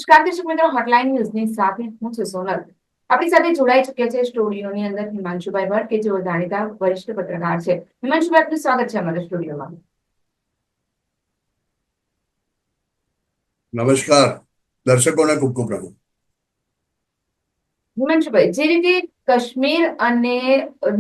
નમસ્કાર દર્શક મિત્રો, હોટલાઇન ન્યૂઝની સાથે હું છું સોનલ. આપણી સાથે જોડાઈ ચૂક્યા છે સ્ટુડિયોની અંદર હિમાંશુભાઈ ભટ્ટ, કે જેઓ જાણીતા વરિષ્ઠ પત્રકાર છે. હિમાંશુભાઈ, આપનું સ્વાગત છે અમારા સ્ટુડિયોમાં. નમસ્કાર, દર્શકોને ખૂબ ખૂબ પ્રણામ. હિમાંશુભાઈ, જે રીતે કાશ્મીર અને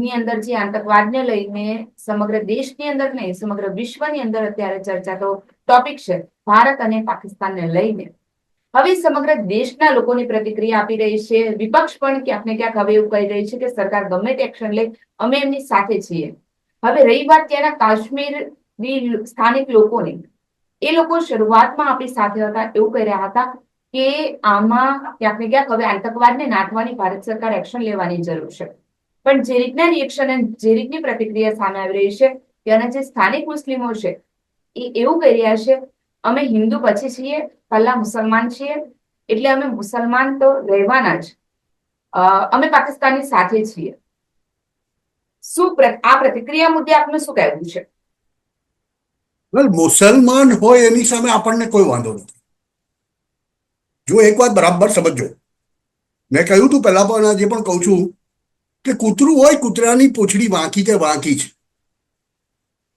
ની અંદર જે આતંકવાદને લઈને સમગ્ર દેશની અંદર નહીં, સમગ્ર વિશ્વની અંદર અત્યારે ચર્ચાતો ટોપિક છે ભારત અને પાકિસ્તાનને લઈને. હવે સમગ્ર દેશના લોકોની પ્રતિક્રિયા આપી રહી છે. વિપક્ષ પણ ક્યાંક ને ક્યાંક હવે એવું કહી રહી છે કે સરકાર ગમે તે એક્શન લે, અમે એમની સાથે છીએ. હવે રહી વાત ત્યાંના કાશ્મીરની સ્થાનિક લોકોની, એ લોકો શરૂઆતમાં આપણી સાથે હતા, એવું કહી રહ્યા હતા કે આમાં ક્યાંક ને ક્યાંક હવે આતંકવાદને નાથવાની ભારત સરકાર એક્શન લેવાની જરૂર છે. પણ જે રીતના રિએક્શન અને જે રીતની પ્રતિક્રિયા સામે આવી રહી છે, ત્યાંના જે સ્થાનિક મુસ્લિમો છે એ એવું કહી રહ્યા છે, અમે હિન્દુ પછી છીએ, પહેલા મુસલમાન છીએ, એટલે અમે મુસલમાન તો રહેવાના જ, અમે પાકિસ્તાનની સાથે છીએ. શું આ પ્રતિક્રિયા મુદ્દે આપનું શું કહેવું છે? મુસલમાન હોય એની સામે આપણને કોઈ વાંધો નથી. જો એક વાત બરાબર સમજો, મેં કહ્યું તું પહેલા પણ આજે પણ કહું છું કે કૂતરું હોય, કૂતરાની પૂંછડી વાંકી તે વાંકી છે.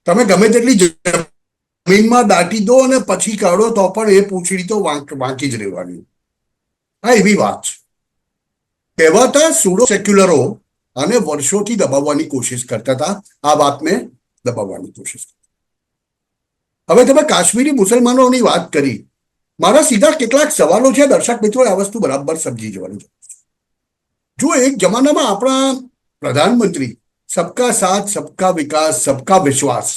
તમે ગમે તેટલી જમીનમાં દાટી દો અને પછી કાઢો તો પણ એ પૂંછડી તો વાંકી જ રહેવાની. હા, એવી વાત છે. કહેવાતા સુડો સેક્યુલરો આને વર્ષોથી દબાવવાની કોશિશ કરતા હતા. આ વાતને દબાવવાની કોશિશ. હવે તમે કાશ્મીરી મુસલમાનોની વાત કરી. મારા સીધા કેટલાક સવાલો છે. દર્શક મિત્રો, આ વસ્તુ બરાબર સમજી જવાની છે. જો એક જમાનામાં આપણા પ્રધાનમંત્રી સબકા સાથ, સબકા વિકાસ, સબકા વિશ્વાસ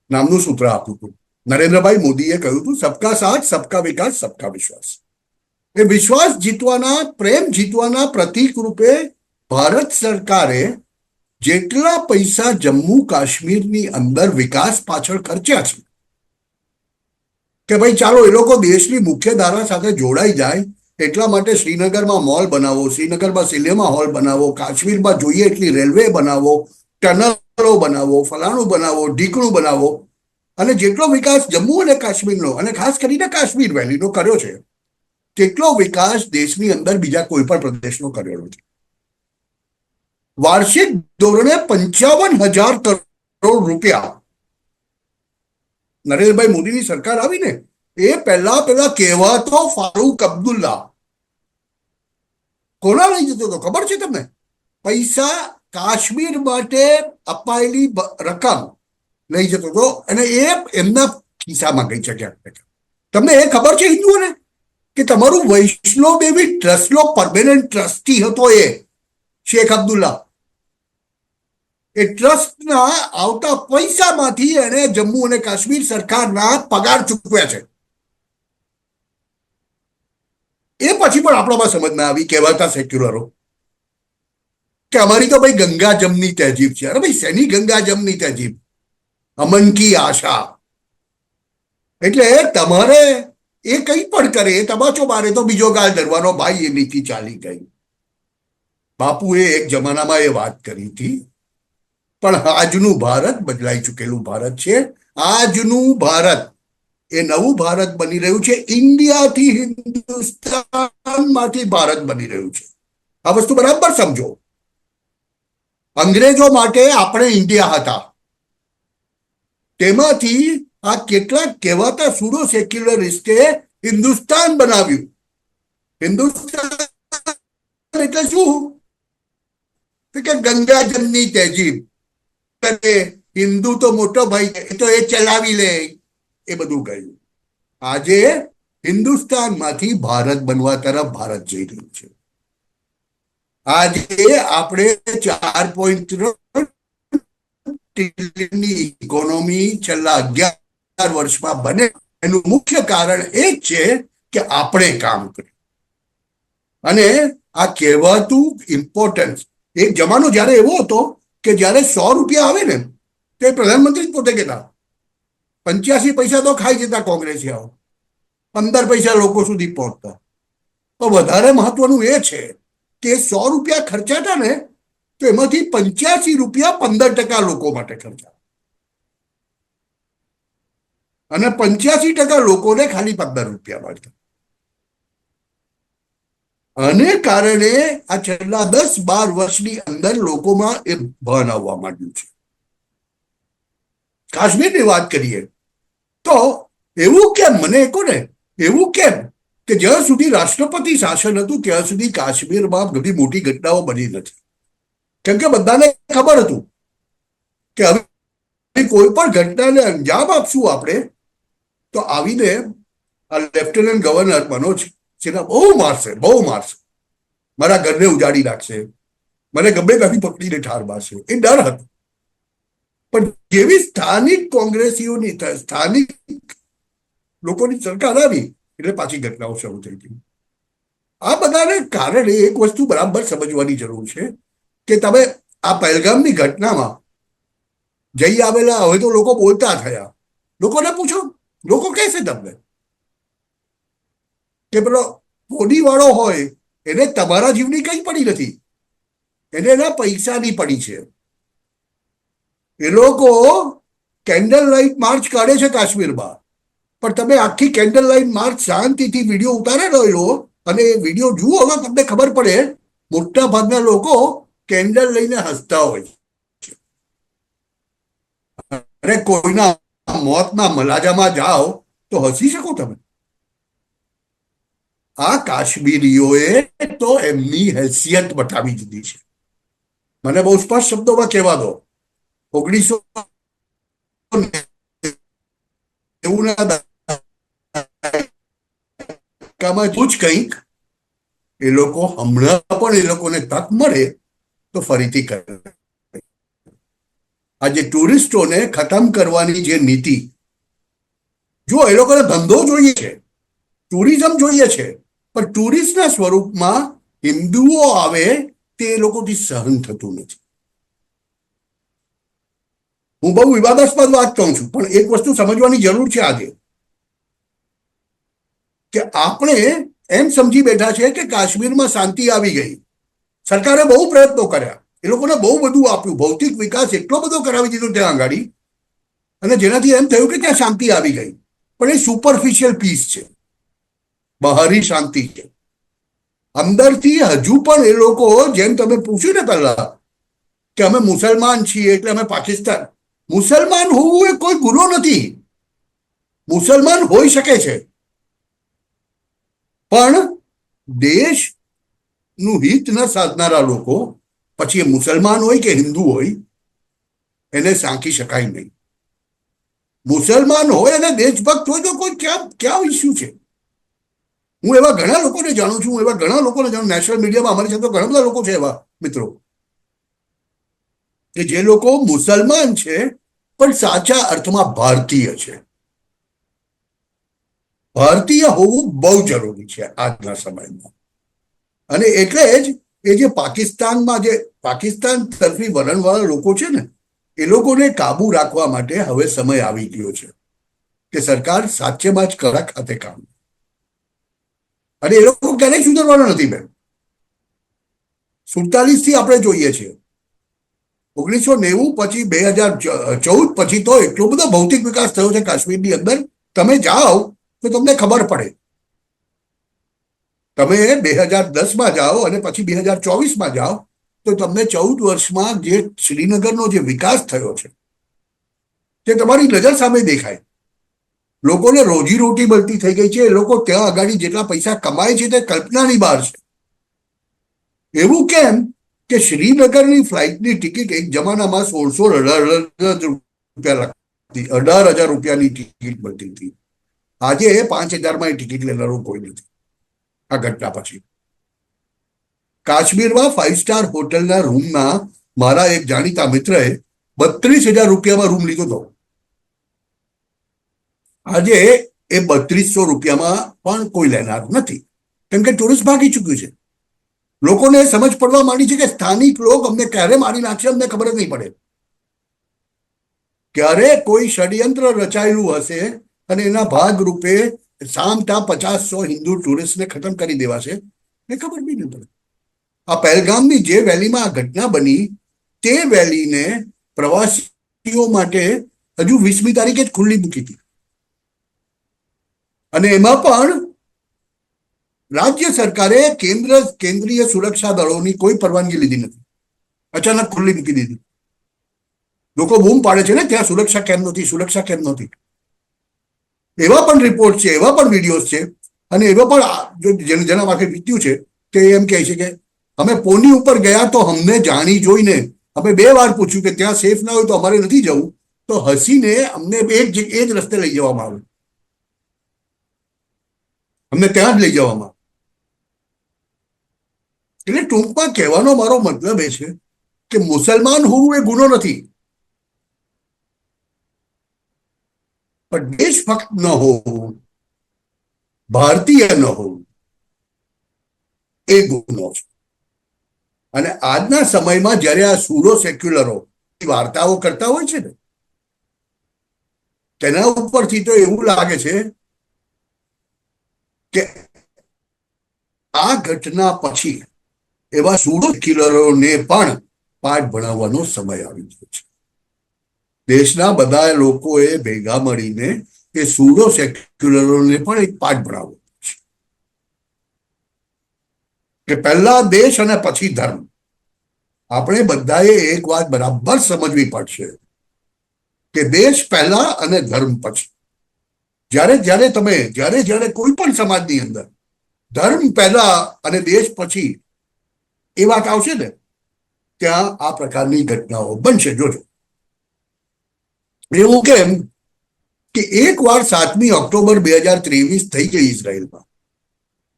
નામનું સૂત્ર આપ્યું હતું. નરેન્દ્રભાઈ મોદીએ કહ્યું હતું સબકા સાથ, સબકા વિકાસ, સબકા વિશ્વાસ. એ વિશ્વાસ જીતવાના, પ્રેમ જીતવાના પ્રતીક રૂપે ભારત સરકારે જેટલા પૈસા જમ્મુ કાશ્મીરની અંદર વિકાસ પાછળ ખર્ચ્યા છે કે ભાઈ ચાલો એ લોકો દેશની મુખ્ય ધારા સાથે જોડાઈ જાય, એટલા માટે શ્રીનગરમાં મોલ બનાવો, શ્રીનગરમાં સિનેમા હોલ બનાવો, કાશ્મીરમાં જોઈએ એટલી રેલવે બનાવો, ટનલો બનાવો, ફલાણું બનાવો, ઢીકણું બનાવો, અને જેટલો વિકાસ જમ્મુ અને કાશ્મીરનો અને ખાસ કરીને કાશ્મીર વેલીનો કર્યો છે તેટલો વિકાસ દેશની અંદર બીજા કોઈ પણ પ્રદેશનો કર્યો નથી. વાર્ષિક ધોરણે 55,000 કરોડ રૂપિયા નરેન્દ્રભાઈ મોદીની સરકાર આવીને એ પહેલા કહેવાતો ફારૂક અબ્દુલ્લા કોના લઈ જતો હતો ખબર છે તમને? પૈસા કાશ્મીર માટે અપાયેલી રકમ લઈ જતો હતો અને એ એમના ખિસ્સામાં ગઈ છે ક્યાંક. તમને એ ખબર છે હિન્દુઓને કે તમારું વૈષ્ણો દેવી ટ્રસ્ટનો પરમેનન્ટ ટ્રસ્ટી હતો એ શેખ અબ્દુલ્લા. એ ટ્રસ્ટના આવતા પૈસામાંથી એને જમ્મુ અને કાશ્મીર સરકારના પગાર ચૂકવ્યા છે. એ પછી પણ આપણામાં સમજમાં આવી કહેવાતા સેક્યુલરો કે અમારી તો ભાઈ ગંગા જમની તહેજીબ છે. અરે ભાઈ, શેની ગંગા જમની તહેજીબ? અમન કી આશા. એટલે તમારે એ કંઈ પણ કરે, તમાચો મારે તો બીજો ગાલ ધરવાનો, ભાઈ એ નીતિ ચાલી ગઈ. બાપુએ એક જમાનામાં એ વાત કરી હતી, પણ આજનું ભારત બદલાઈ ચૂકેલું ભારત છે. આજનું ભારત એ નવું ભારત બની રહ્યું છે. ઇન્ડિયાથી હિન્દુસ્તાનમાંથી ભારત બની રહ્યું છે. આ વસ્તુ બરાબર સમજો. અંગ્રેજો માટે આપણે ઇન્ડિયા હતા, તેમાંથી આ કેટલાક કહેવાતા સુડો સેક્યુલરિસ્ટે હિન્દુસ્તાન બનાવ્યું. હિન્દુસ્તાન એટલે શું? કે ગંગા જમની તહેજીબ. હિન્દુ તો મોટો ભાઈ, તો એ ચલાવી લે, એ બધું કહ્યું. આજે હિન્દુસ્તાનમાંથી ભારત બનવા તરફ ભારત જઈ રહ્યું છે. આજે આપણે 4.3 ટ્રિલિયનની ઇકોનોમી છેલ્લા 11 વર્ષમાં બને. એનું મુખ્ય કારણ એ જ છે કે આપણે કામ કર્યું. અને આ કહેવાતું ઇમ્પોર્ટન્સ, એક જમાનો જ્યારે એવો હતો કે જ્યારે 100 રૂપિયા આવે ને તે પ્રધાનમંત્રી પોતે કહેતા 85 પૈસા તો ખાઈ જતા કોંગ્રેસીઓ, 15 પૈસા લોકો સુધી પહોંચતા. તો વધારે મહત્વનું એ છે કે 100 રૂપિયા ખર્ચાતા ને તો એમાંથી 85 રૂપિયા 15% લોકો માટે ખર્ચા, અને 85% લોકોને ખાલી 15 રૂપિયા મળતા. આને કારણે આ છેલ્લા 10-12 વર્ષની અંદર લોકોમાં એ ભાન આવવા માંડ્યું છે. કાશ્મીરની વાત કરીએ તો એવું કેમ, મને કહો ને, એવું કેમ કે જ્યાં સુધી રાષ્ટ્રપતિ શાસન હતું ત્યાં સુધી કાશ્મીરમાં બધી મોટી ઘટનાઓ બની નથી? કેમ કે બધાને ખબર હતું કે હવે કોઈ પણ ઘટનાને અંજામ આપશું આપણે તો આવીને આ લેફ્ટનન્ટ ગવર્નર મનોજ સિન્હા બહુ મારશે, મારા ઘરને ઉજાડી નાખશે, મને ગમે ત્યાંથી પકડીને ઠાર મારશે, એ ડર હતો. પણ જેવી સ્થાનિક કોંગ્રેસીઓની, સ્થાનિક લોકોની સરકાર આવી એટલે પાછી ઘટનાઓ શરૂ થઈ ગઈ. આ બધાને કારણે એક વસ્તુ બરાબર સમજવાની જરૂર છે કે તમે આ પહેલગામની ઘટનામાં જઈ આવેલા, હવે તો લોકો બોલતા થયા, લોકોને પૂછો, લોકો કહેશે તમને કે પેલો પોડી વાળો હોય એને તમારા જીવની કઈ પડી નથી, એને એના પૈસાની પડી છે. એ લોકો કેન્ડલ લાઇટ માર્ચ કાઢે છે કાશ્મીરમાં, પણ તમે આખી કેન્ડલ લાઇટ માર્ચ શાંતિથી વિડીયો ઉતારેલો એનો અને એ વિડીયો જુઓ તો તમને ખબર પડે મોટા ભાગના લોકો કેન્ડલ લઈને હસતા હોય છે. અને કોઈના મોતના મલાજામાં જાઓ તો હસી શકો તમે. આ કાશ્મીરીઓએ તો એમની હેસિયત બતાવી દીધી છે. મને બહુ સ્પષ્ટ શબ્દોમાં કહેવા દો, 1990 જ કંઈક એ લોકો હમણાં પણ એ લોકોને તક મળે તો ફરીથી કરે. આજે ટુરિસ્ટોને ખતમ કરવાની જે નીતિ, જો એ લોકોને ધંધો જોઈએ છે, ટુરિઝમ જોઈએ છે, પણ ટુરિસ્ટના સ્વરૂપમાં હિન્દુઓ આવે તે એ લોકોથી સહન થતું નથી. હું બહુ વિવાદાસ્પદ વાત કહું છું, પણ એક વસ્તુ સમજવાની જરૂર છે આજે કે આપણે એમ સમજી બેઠા છે કે કાશ્મીરમાં શાંતિ આવી ગઈ. સરકારે બહુ પ્રયત્નો કર્યા, એ લોકોને બહુ બધું આપ્યું, ભૌતિક વિકાસ એટલો બધો કરાવી દીધો ત્યાં આગળ, અને જેનાથી એમ થયું કે ત્યાં શાંતિ આવી ગઈ. પણ એ સુપરફિશિયલ પીસ છે, બહારી શાંતિ છે. અંદરથી હજુ પણ એ લોકો, જેમ તમે પૂછ્યું ને પહેલા કે અમે મુસલમાન છીએ એટલે અમે પાકિસ્તાન, મુસલમાન હોવું એ કોઈ ગુનો નથી. મુસલમાન હોઈ શકે છે, પણ દેશનું હિત ન સાધનારા લોકો, પછી એ મુસલમાન હોય કે હિન્દુ હોય, એને સાંકી શકાય નહીં. મુસલમાન હોય અને દેશભક્ત હોય તો કોઈ ક્યાં ઇસ્યુ છે? હું એવા ઘણા લોકોને જાણું છું, નેશનલ મીડિયામાં અમારી સાથે ઘણા બધા લોકો છે એવા મિત્રો કે જે લોકો મુસલમાન છે પણ સાચા અર્થમાં ભારતીય છે. ભારતીય હોવું બહુ જરૂરી છે આજના સમયમાં. અને એટલે જ એ જે પાકિસ્તાન તરફી વલણવાળા લોકો છે ને, એ લોકોને કાબુ રાખવા માટે હવે સમય આવી ગયો છે કે સરકાર સાચેમાં જ કડક હાથે કામ, અને એ લોકો ક્યારેય સુધરવાના નથી. બેન, 47 થી આપણે જોઈએ છીએ, 1990 પછી 2014 પછી તો એટલો બધો ભૌતિક વિકાસ થયો છે કાશ્મીરની અંદર. તમે જાઓ તો તમને ખબર પડે. તમે 2010માં જાઓ અને પછી 2024માં જાઓ તો તમને 14 વર્ષમાં જે શ્રીનગરનો જે વિકાસ થયો છે તે તમારી નજર સામે દેખાય. લોકોને રોજીરોટી મળતી થઈ ગઈ છે. એ લોકો ત્યાં આગળ જેટલા પૈસા કમાય છે તે કલ્પનાની બહાર છે. એવું કેમ કે શ્રીનગરની ફ્લાઇટની ટિકિટ એક જમાનામાં 16-18 રૂપિયાની ટિકિટ મળતી હતી. આજે 5,000માં એ ટિકિટ લેનારું કોઈ નથી. આ ઘટના પછી કાશ્મીરમાં 5 સ્ટાર હોટલના રૂમના મારા એક જાણીતા મિત્રએ 32,000 રૂપિયામાં રૂમ લીધો હતો. આજે એ 3200 રૂપિયામાં પણ કોઈ લેનાર નથી, કેમ કે ટુરિસ્ટ ભાગી ચૂક્યું છે. લોકોને સમજ પડવા માંડી છે કે સ્થાનિક લોકો અમને ક્યારે મારી નાખશે અમને ખબર જ નહીં પડે. ક્યારે કોઈ ષડયંત્ર રચાયેલું હશે અને એના ભાગરૂપે સામટા 50-100 હિન્દુ ટુરિસ્ટને ખતમ કરી દેવાશે, એ ખબર બી નહીં પડે. આ પહેલગામની જે વેલીમાં આ ઘટના બની તે વેલીને પ્રવાસીઓ માટે હજુ 20મી તારીખે જ ખુલ્લી મૂકી હતી, અને એમાં પણ રાજ્ય સરકારે કેન્દ્રીય સુરક્ષા દળોની કોઈ પરવાનગી લીધી નથી, અચાનક ખુલ્લી મૂકી દીધી. લોકો બૂમ પાડે છે ને ત્યાં સુરક્ષા કેમ નથી, સુરક્ષા કેમ નથી. એવા પણ રિપોર્ટ છે, એવા પણ વિડીયોઝ છે, અને એવા પણ જેના માટે વીત્યું છે કે એમ કહે છે કે અમે પોની ઉપર ગયા તો અમને જાણી જોઈને અમે 2 વાર પૂછ્યું કે ત્યાં સેફ ના હોય તો અમારે નથી જવું, તો હસીને અમને એ જ રસ્તે લઈ જવામાં આવે, અમને ત્યાં જ લઈ જવામાં. એટલે ટૂંકમાં કહેવાનો મારો મતલબ એ છે કે મુસલમાન હોવું એ ગુનો નથી, પણ દેશભક્ત ન હોવું, ભારતીય ન હોવું એ ગુનો છે. અને આજના સમયમાં જ્યારે આ સૂડો સેક્યુલરો વાર્તાઓ કરતા હોય છે ને, તેના ઉપરથી તો એવું લાગે છે કે આ ઘટના પછી એવા સૂડો સેક્યુલરોને પણ પાઠ ભણાવવાનો સમય આવી ગયો છે. દેશના બધા લોકોએ ભેગા મળીને એ સૂડો સેક્યુલરોને પણ એક પાઠ ભણાવવો છે કે પહેલા દેશ અને પછી ધર્મ. આપણે બધાએ એક વાત બરાબર સમજવી પડશે કે દેશ પહેલા અને ધર્મ પછી. જ્યારે કોઈ પણ સમાજની અંદર ધર્મ પહેલા અને દેશ પછી એ વાત આવશે ને, ત્યાં આ પ્રકારની ઘટનાઓ બનશે. જોજો, એવું કેમ કે એક વાર 7મી ઓક્ટોબર 2023 થઈ ગઈ ઇઝરાયલમાં,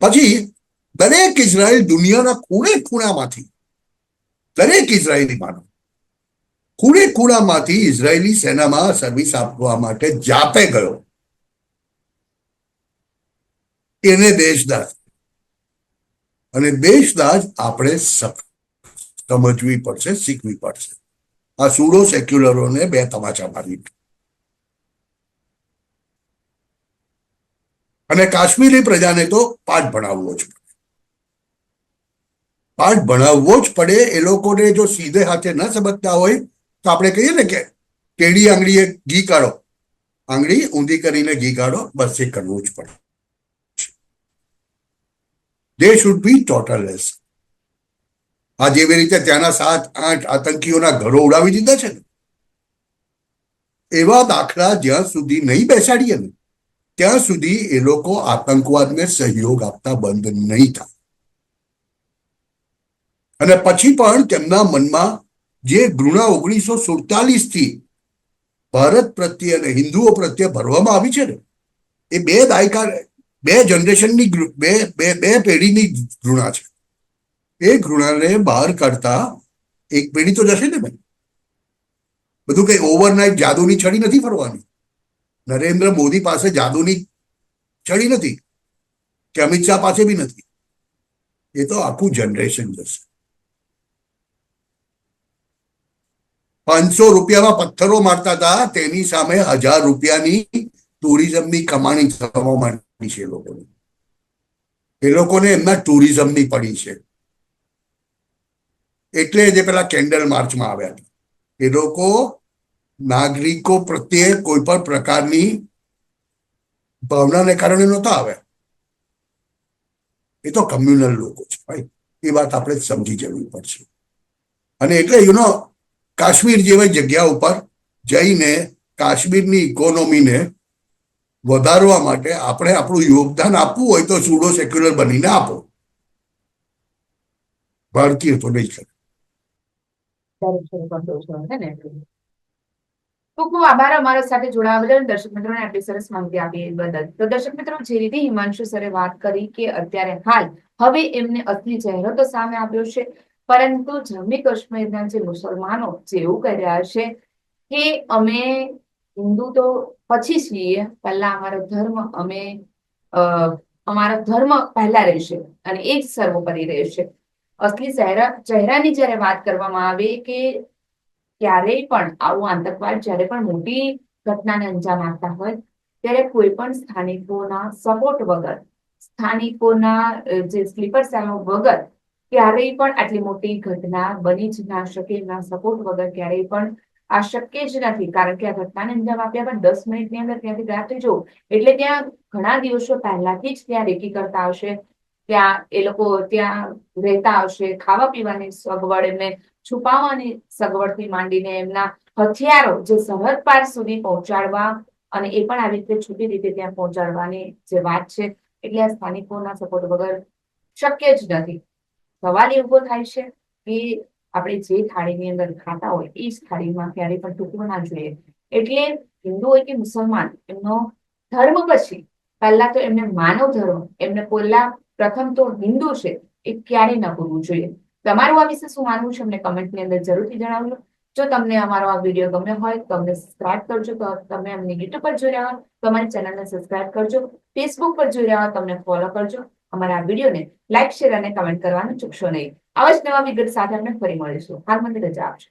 પછી દરેક ઇઝરાયલ દુનિયાના ખૂણામાંથી, દરેક ઇઝરાયલી માનવ ખૂણામાંથી ઇઝરાયલી સેનામાં સર્વિસ આપવા માટે જાપે ગયો. એને દેશદાઝ, અને દેશદાઝ આપણે સમજવી પડશે, શીખવી પડશે. આ સૂડો સેક્યુલરોને 2 તમાચા મારી અને કાશ્મીરી પ્રજાને તો પાઠ ભણાવવો જ પડે, પાઠ ભણાવવો જ પડે. એ લોકોને જો સીધે હાથે ન સમજતા હોય તો આપણે કહીએ ને કે કેડી આંગળીએ ઘી કાઢો, આંગળી ઊંધી કરીને ઘી કાઢો, બસ એ કરવું જ પડે. They should be thoughtless. આ જેવી રીતે ત્યાંના 7-8 આતંકીઓના ઘરો ઉડાવી દીધા છે ને, એવા દાખલા જ્યાં સુધી નહીં બેસાડીએ ને ત્યાં સુધી એ લોકો આતંકવાદને સહયોગ આપતા બંધ નહીં થાય. અને પછી પણ તેમના મનમાં જે ઘૃણા 1947થી ભારત પ્રત્યે અને હિન્દુઓ પ્રત્યે ભરવામાં આવી છે ને, એ 2 દાયકા, 2 જનરેશનની, બે પેઢીની ઘૃણા છે. એ ઘૃણાને બહાર કાઢતા એક પેઢી તો જશે ને ભાઈ. બધું કઈ ઓવરનાઇટ જાદુની છડી નથી ફરવાની. નરેન્દ્ર મોદી પાસે જાદુની છડી નથી કે અમિત શાહ પાસે બી નથી. એ તો આખું જનરેશન જશે. 500 રૂપિયામાં પથ્થરો મારતા હતા, તેની સામે 1000 રૂપિયાની ટુરિઝમની કમાણી થવા માંડી છે. એ લોકોને એમના ટુરિઝમની પડી છે. એટલે જે પેલા કેન્ડલ માર્ચમાં આવ્યા હતા, એ લોકો નાગરિકો પ્રત્યે કોઈ પણ પ્રકારની ભાવનાને કારણે નહોતા આવ્યા. એ તો કમ્યુનલ લોકો છે ભાઈ, એ વાત આપણે સમજી જવી પડશે. અને એટલે કાશ્મીર જેવી જગ્યા ઉપર જઈને કાશ્મીરની ઇકોનોમીને વધારવા માટે આપણે આપણું યોગદાન આપવું હોય તો સૂડો સેક્યુલર બનીને આપો. ભારતીય તો નહીં કરે. ખૂબ ખૂબ આભાર અમારા સાથે જોડાવા બદલ. દર્શક મિત્રોને આટલી સરસ માહિતી આપી બદલ. તો દર્શક મિત્રો, જે રીતે હિમાંશુ સરે વાત કરી કે અત્યારે હાલ હવે એમને અસલી ચહેરો તો સામે આવ્યો છે, પરંતુ જમ્મુ કાશ્મીરના જે મુસલમાનો જે એવું કહી રહ્યા છે કે અમે હિન્દુ તો પછી છીએ, પહેલા અમારો ધર્મ પહેલા રહેશે અને એ જ સર્વોપરી રહેશે. અસલી ચહેરાની જયારે વાત કરવામાં આવે કે ક્યારેય પણ આવું આતંકવાદ જયારે પણ મોટી ઘટનાને અંજામ આપતા હોય ત્યારે કોઈ પણ સ્થાનિકોના સપોર્ટ વગર, સ્થાનિકોના જે સ્લીપર સેલો વગર ક્યારેય પણ આટલી મોટી ઘટના બની જ ના શકે. ના સપોર્ટ વગર ક્યારેય પણ આ શક્ય જ નથી. કારણ કે આ ઘટનાને અંજામ આપ્યા પણ 10 મિનિટની અંદર ત્યાંથી ગાયબ થઈ જવું એટલે ત્યાં ઘણા દિવસો પહેલાથી જ ત્યાં રેકી કરતા આવશે. ત્યાં એ લોકો ત્યાં રહેતા હશે, ખાવા પીવાની સગવડ, એમને છુપાવવાની સગવડથી માંડીને એમના હથિયારો જે સરહદ પાર સુધી પહોંચાડવા અને એ પણ આવી રીતે છૂટી રીતે ત્યાં પહોંચાડવાની જે વાત છે, એટલે આ સ્થાનિકોના સપોર્ટ વગર શક્ય જ નથી. સવાલ એ ઉભો થાય છે કે આપણે જે થાળીની અંદર ખાતા હોય એ જ થાળીમાં ક્યારેય પણ ટૂંકવું ના જોઈએ. એટલે હિન્દુ હોય કે મુસલમાન, એમનો ધર્મ પછી પહેલા તો એમને માનવ ધર્મ, એમને પહેલા પ્રથમ તો હિન્દુ છે એ ક્યારેય ન ભૂલવું જોઈએ. તમારું આ વિશે શું માનવું છે અમને કમેન્ટની અંદર જરૂરથી જણાવજો. જો તમને અમારો આ વિડીયો ગમ્યો હોય તો અમને સબસ્ક્રાઇબ કરજો. તો તમે અમને યુટ્યુબ પર જોઈ રહ્યા હોય તો અમારી ચેનલને સબસ્ક્રાઇબ કરજો. ફેસબુક પર જોઈ રહ્યા હોય તો તમને ફોલો કરજો. અમારા આ વિડીયોને લાઈક, શેર અને કમેન્ટ કરવાનું ચૂકશો નહીં. આવા જ નવા વિગત સાથે આપણે ફરી મળીશું. હાલ મને રજા આપજો.